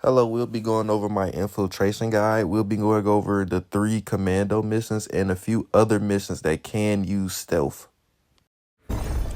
Hello, we'll be going over my infiltration guide. We'll be going over the 3 Commando missions and a few other missions that can use stealth.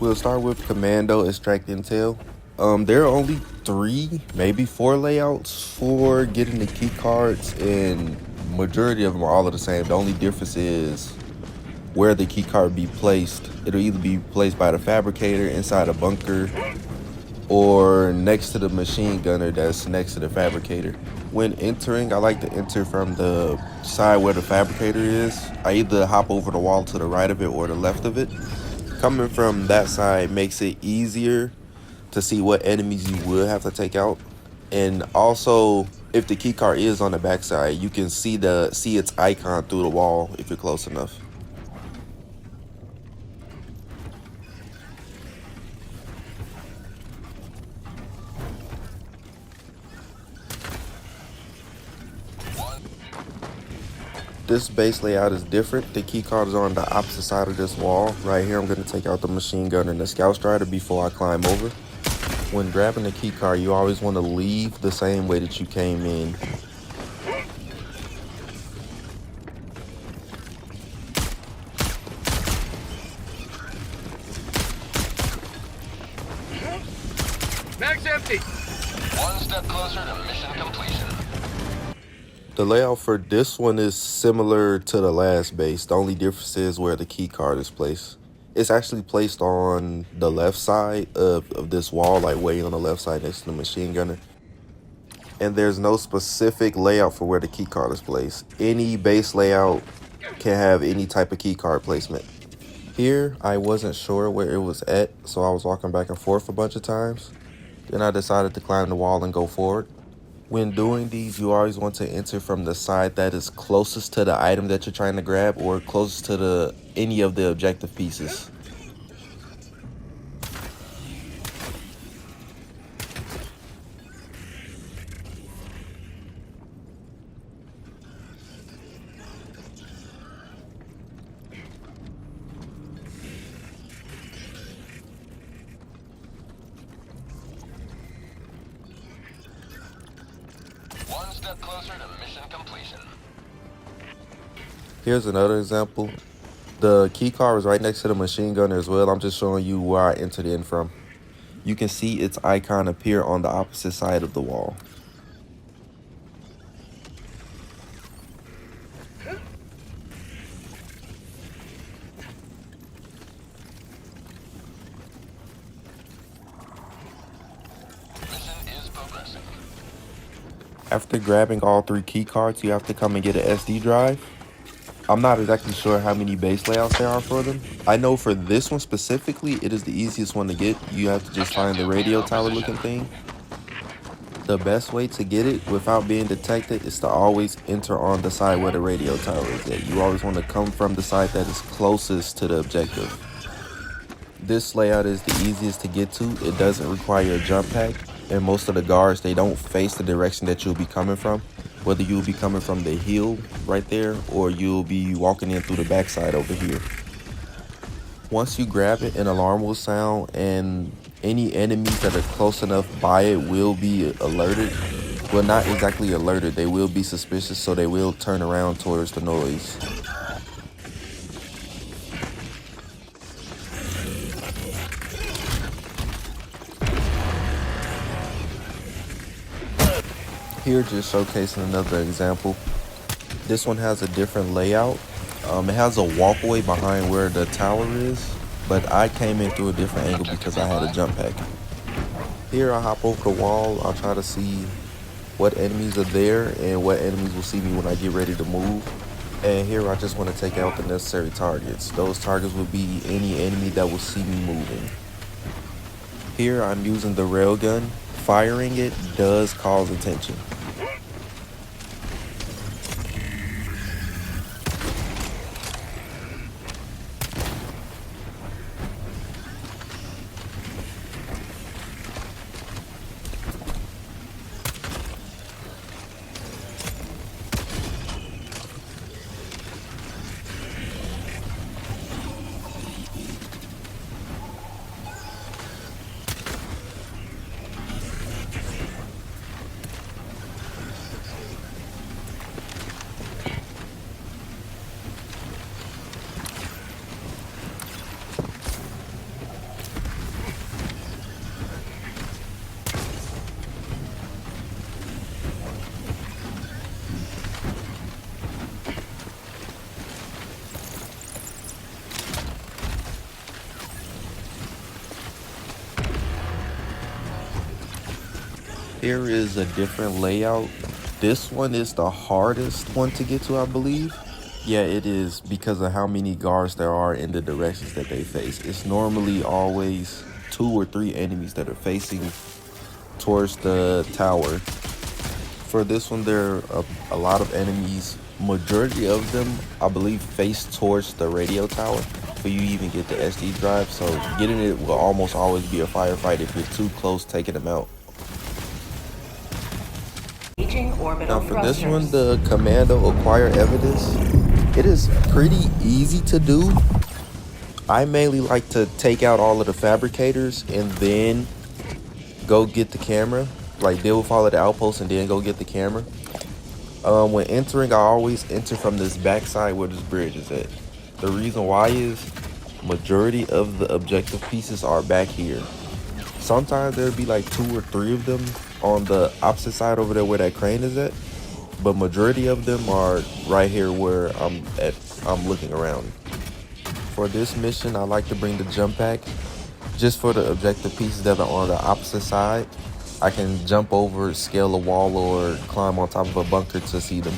We'll start with Commando, extract intel. There are only 3, maybe 4 layouts for getting the key cards, and majority of them are all of the same. The only difference is where the key card be placed. It'll either be placed by the fabricator inside a bunker or next to the machine gunner that's next to the fabricator. When entering, I like to enter from the side where the fabricator is. I either hop over the wall to the right of it or the left of it. Coming from that side makes it easier to see what enemies you would have to take out. And also, if the key card is on the backside, you can see its icon through the wall if you're close enough. This base layout is different. The key card is on the opposite side of this wall. Right here, I'm going to take out the machine gun and the scout strider before I climb over. When grabbing the key card, you always want to leave the same way that you came in. Mag's empty. One step closer to mission completion. The layout for this one is similar to the last base. The only difference is where the key card is placed. It's actually placed on the left side of this wall, like way on the left side next to the machine gunner. And there's no specific layout for where the key card is placed. Any base layout can have any type of key card placement. Here, I wasn't sure where it was at, so I was walking back and forth a bunch of times. Then I decided to climb the wall and go forward. When doing these, you always want to enter from the side that is closest to the item that you're trying to grab or closest to any of the objective pieces. One step closer to mission completion. Here's another example. The key card is right next to the machine gunner as well. I'm just showing you where I entered in from. You can see its icon appear on the opposite side of the wall. Mission is progressing. After grabbing all 3 key cards, you have to come and get an SD drive. I'm not exactly sure how many base layouts there are for them. I know for this one specifically, it is the easiest one to get. You have to just find the radio tower looking thing. The best way to get it without being detected is to always enter on the side where the radio tower is at. You always want to come from the side that is closest to the objective. This layout is the easiest to get to. It doesn't require a jump pack, and most of the guards, they don't face the direction that you'll be coming from. Whether you'll be coming from the hill right there or you'll be walking in through the backside over here. Once you grab it, an alarm will sound and any enemies that are close enough by it will be alerted. Well, not exactly alerted, they will be suspicious, so they will turn around towards the noise. Here, just showcasing another example. This one has a different layout. It has a walkway behind where the tower is, but I came in through a different angle because I had a jump pack. Here, I hop over the wall. I'll try to see what enemies are there and what enemies will see me when I get ready to move. And here, I just want to take out the necessary targets. Those targets will be any enemy that will see me moving. Here, I'm using the railgun. Firing it does cause attention. there is a different layout. This one is the hardest one to get to, I believe. Yeah, it is because of how many guards there are in the directions that they face. It's normally always 2 or 3 enemies that are facing towards the tower. For this one, there are a lot of enemies. Majority of them, I believe, face towards the radio tower before you even get the SD drive. So getting it will almost always be a firefight if you're too close taking them out. Orbital Now for this one, the Commando acquire evidence, it is pretty easy to do. I mainly like to take out all of the fabricators and then go get the camera. Like deal with all of the outposts and then go get the camera. When entering, I always enter from this backside where this bridge is at. The reason why is majority of the objective pieces are back here. Sometimes there'll be like 2 or 3 of them on the opposite side over there where that crane is at, but majority of them are right here where I'm looking around. For this mission, I like to bring the jump pack just for the objective pieces that are on the opposite side. I can jump over, scale a wall, or climb on top of a bunker to see them.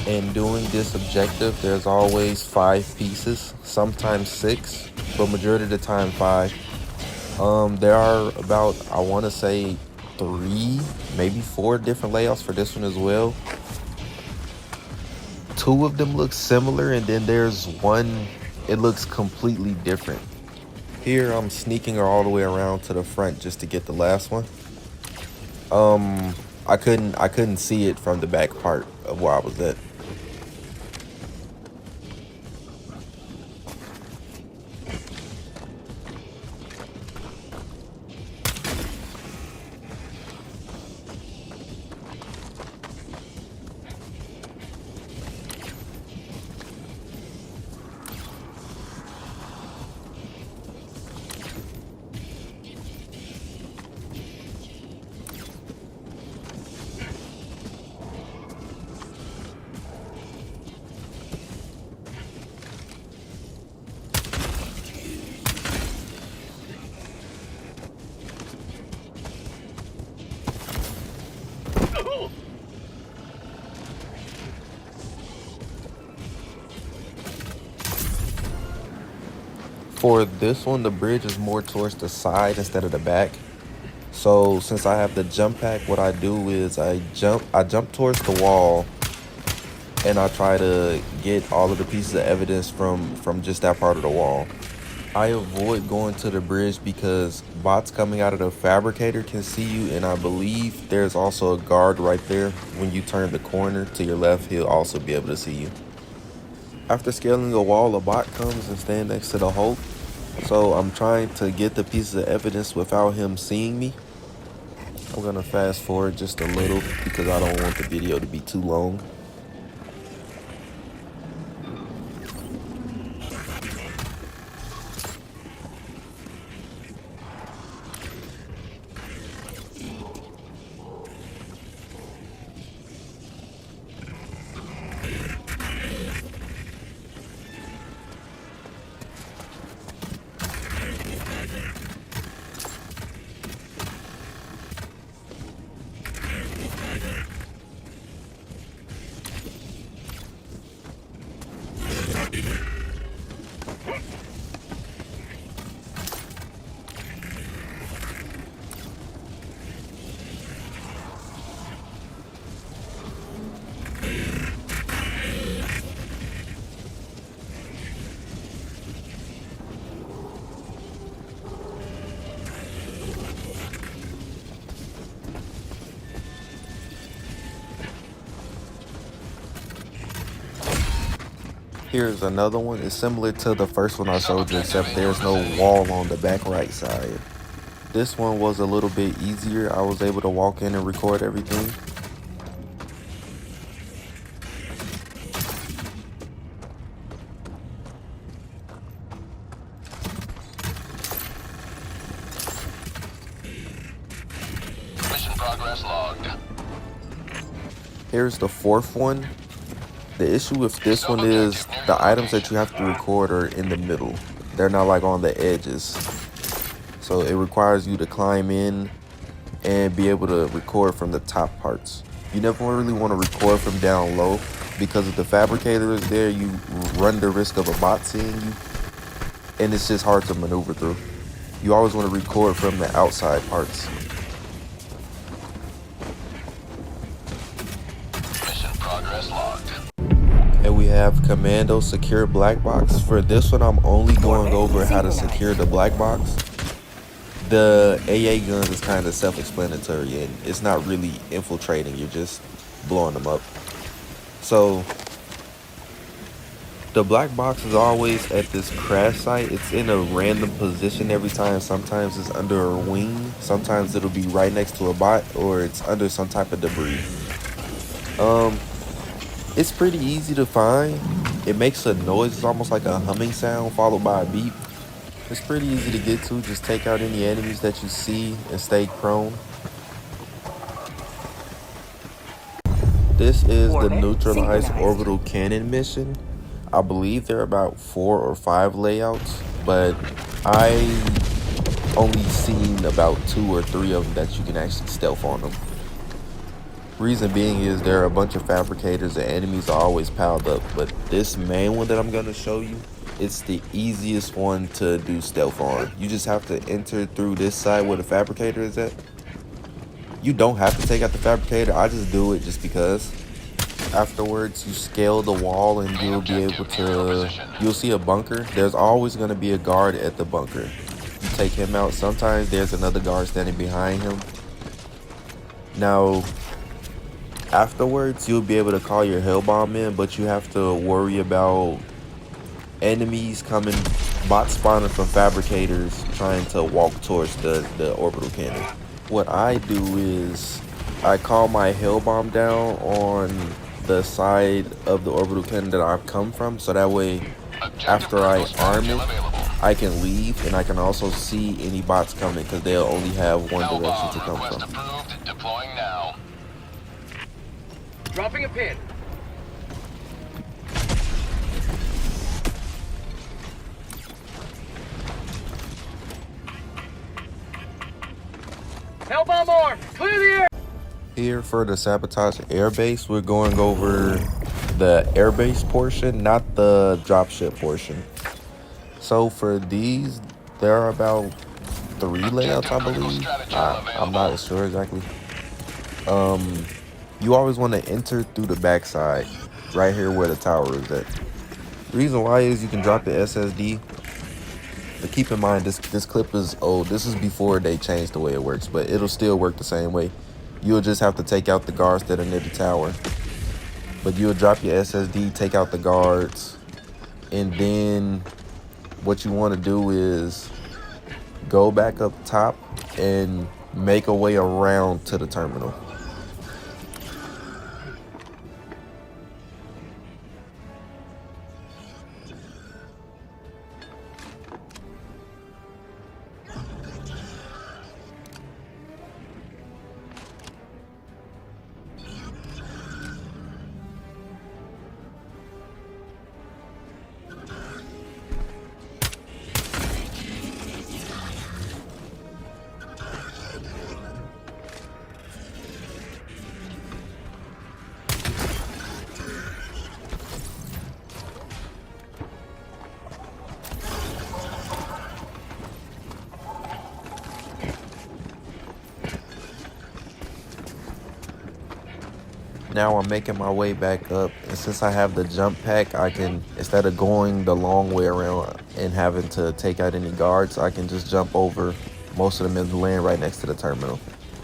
In doing this objective, there's always 5 pieces, sometimes 6, but majority of the time 5. There are about, I want to say 3, maybe 4 different layouts for this one as well. 2 of them look similar, and then there's one, it looks completely different. Here I'm sneaking her all the way around to the front just to get the last one. I couldn't see it from the back part of where I was at. For this one, the bridge is more towards the side instead of the back. So since I have the jump pack, what I do is I jump towards the wall and I try to get all of the pieces of evidence from just that part of the wall. I avoid going to the bridge because bots coming out of the fabricator can see you, and I believe there's also a guard right there. When you turn the corner to your left, he'll also be able to see you. After scaling a wall, a bot comes and stands next to the Hulk. So I'm trying to get the pieces of evidence without him seeing me. I'm gonna fast forward just a little because I don't want the video to be too long. Here's another one. It's similar to the first one I showed you, except there's no wall on the back right side. This one was a little bit easier. I was able to walk in and record everything. Mission progress logged. Here's the 4th one. The issue with this one is the items that you have to record are in the middle. They're not like on the edges. So it requires you to climb in and be able to record from the top parts. You never really want to record from down low, because if the fabricator is there, you run the risk of a bot seeing you, and it's just hard to maneuver through. You always want to record from the outside parts. Mission progress logged. And we have Commando secure black box. For this one, I'm only going over how to secure the black box. The AA guns is kind of self-explanatory, and it's not really infiltrating, you're just blowing them up. So the black box is always at this crash site. It's in a random position every time. Sometimes it's under a wing, sometimes it'll be right next to a bot, or it's under some type of debris. It's pretty easy to find. It makes a noise, it's almost like a humming sound followed by a beep. It's pretty easy to get to. Just take out any enemies that you see and stay prone. This is the Neutralize orbital cannon mission. I believe there are about 4 or 5 layouts, but I only seen about 2 or 3 of them that you can actually stealth on them. Reason being is there are a bunch of fabricators and enemies are always piled up, but this main one that I'm going to show you, it's the easiest one to do stealth on. You just have to enter through this side where the fabricator is at. You don't have to take out the fabricator, I just do it just because. Afterwards, you scale the wall and you'll be able to, you'll see a bunker. There's always going to be a guard at the bunker. You take him out. Sometimes there's another guard standing behind him. Now, afterwards, you'll be able to call your hell bomb in, but you have to worry about enemies coming, bot spawning from fabricators trying to walk towards the orbital cannon. What I do is I call my hell bomb down on the side of the orbital cannon that I've come from, so that way after I arm it, I can leave, and I can also see any bots coming because they'll only have one direction to come from. Approved. Deploying now. Dropping a pin. Hellbomb arm! Clear the air! Here for the Sabotage airbase, we're going over the airbase portion, not the dropship portion. So for these, there are about 3 layouts, I believe. I'm not sure exactly. You always want to enter through the backside, right here where the tower is at. The reason why is you can drop the SSD. But keep in mind, this clip is old. This is before they changed the way it works, but it'll still work the same way. You'll just have to take out the guards that are near the tower. But you'll drop your SSD, take out the guards, and then what you want to do is go back up top and make a way around to the terminal. Now I'm making my way back up, and since I have the jump pack, I can, instead of going the long way around and having to take out any guards, I can just jump over most of them and land right next to the terminal.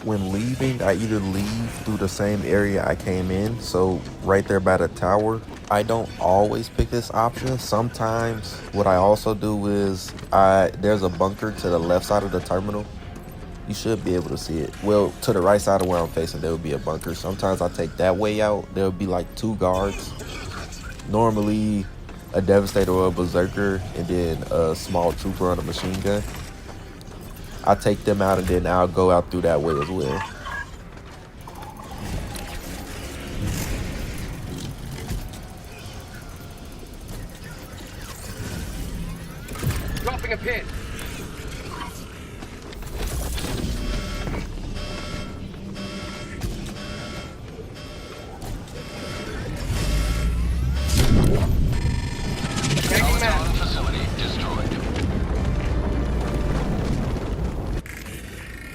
When leaving, I either leave through the same area I came in, so right there by the tower. I don't always pick this option. Sometimes what I also do is there's a bunker to the left side of the terminal. You should be able to see it. Well, to the right side of where I'm facing, there will be a bunker. Sometimes I take that way out. There will be like 2 guards. Normally a Devastator or a Berserker, and then a small trooper on a machine gun. I take them out, and then I'll go out through that way as well. Dropping a pin.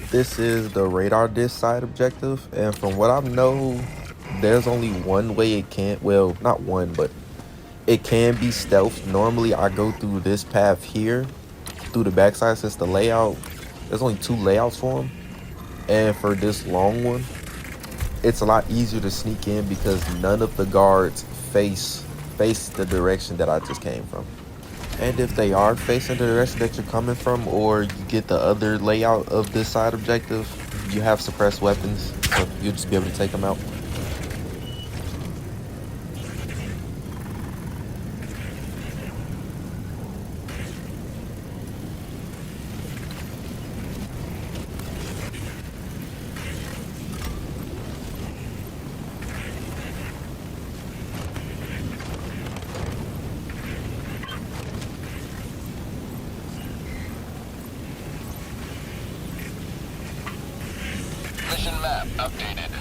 This is the radar disk side objective, and from what I know, there's only one way it can't, well, not one, but it can be stealth. Normally I go through this path here, through the backside, since the layout, there's only 2 layouts for them. And for this long one, it's a lot easier to sneak in because none of the guards face the direction that I just came from. And if they are facing the direction that you're coming from, or you get the other layout of this side objective, you have suppressed weapons, so you'll just be able to take them out. Mission map updated.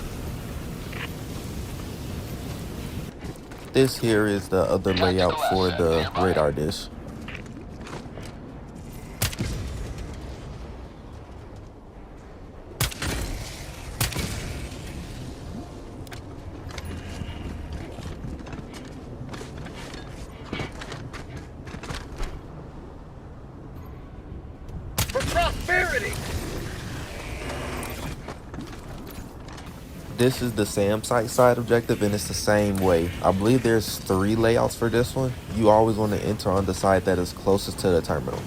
This here is the other layout for the radar dish. For prosperity! This is the SAM site side objective, and it's the same way. I believe there's 3 layouts for this one. You always want to enter on the side that is closest to the terminal.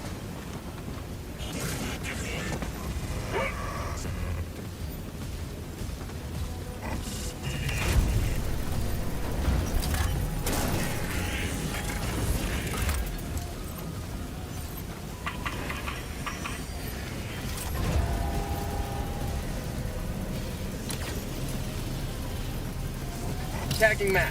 Tagging map.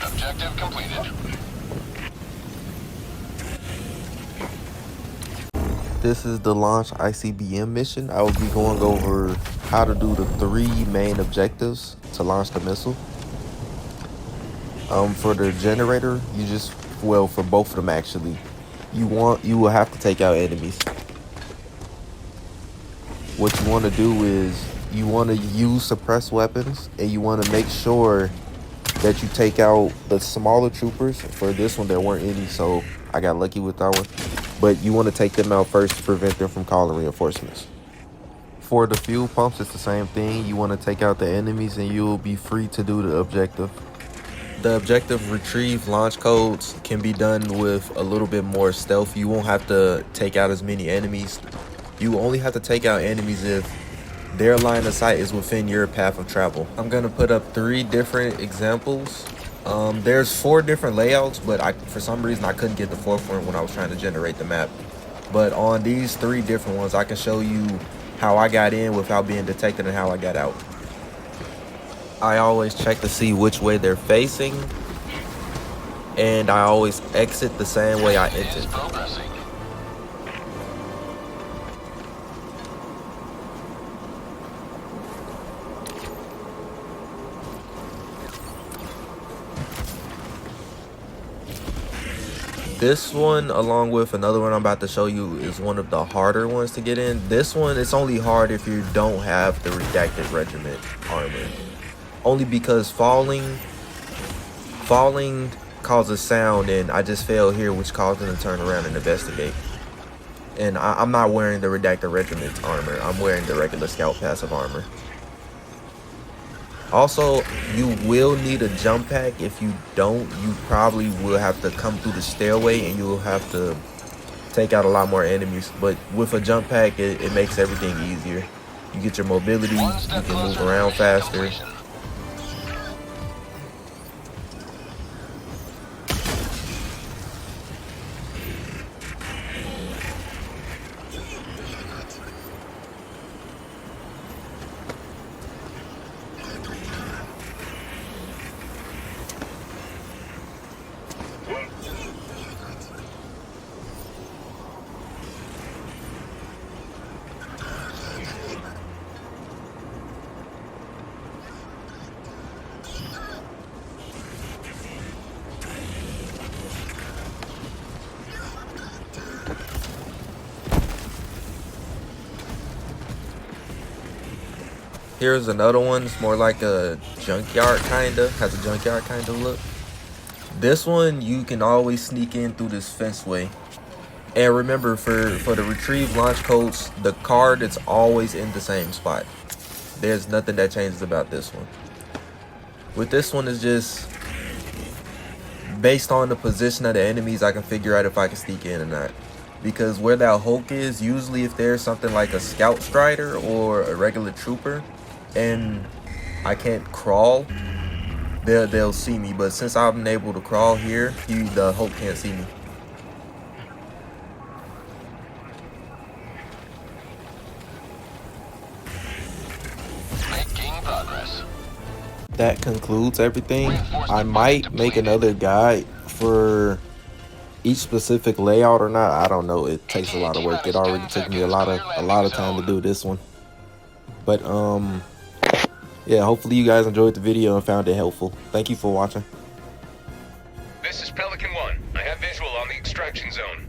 Objective completed. This is the launch ICBM mission. I will be going over how to do the 3 main objectives to launch the missile. For the generator, you just, well, for both of them actually, you will have to take out enemies. What you want to do is you want to use suppressed weapons, and you want to make sure that you take out the smaller troopers. For this one, there weren't any, so I got lucky with that one. But you want to take them out first to prevent them from calling reinforcements. For the fuel pumps, it's the same thing. You want to take out the enemies, and you will be free to do the objective. The objective retrieve launch codes can be done with a little bit more stealth. You won't have to take out as many enemies. You only have to take out enemies if their line of sight is within your path of travel. I'm going to put up 3 different examples. There's 4 different layouts, but for some reason I couldn't get the 4th one when I was trying to generate the map. But on these 3 different ones, I can show you how I got in without being detected and how I got out. I always check to see which way they're facing, and I always exit the same way I entered. Progressing. This one, along with another one I'm about to show you, is one of the harder ones to get in. This one, it's only hard if you don't have the redacted regiment armor. Only because falling causes sound, and I just fell here, which caused them to turn around and investigate. And I'm not wearing the redacted regiment armor. I'm wearing the regular scout passive armor. Also, you will need a jump pack. If you don't, you probably will have to come through the stairway, and you will have to take out a lot more enemies. But with a jump pack, it makes everything easier. You get your mobility, you can move around faster. Here's another one. It's more like a junkyard kinda. Has a junkyard kinda look. This one you can always sneak in through this fenceway. And remember, for the retrieve launch codes, the card is always in the same spot. There's nothing that changes about this one. With this one, is just based on the position of the enemies, I can figure out if I can sneak in or not. Because where that Hulk is, usually if there's something like a scout strider or a regular trooper and I can't crawl, they'll see me. But since I'm able to crawl here, the Hulk can't see me. Making progress. That concludes everything. I might make another guide for each specific layout or not. I don't know. It takes a lot of work. It already took me a lot of time to do this one. But yeah, hopefully you guys enjoyed the video and found it helpful. Thank you for watching. This is Pelican 1. I have visual on the extraction zone.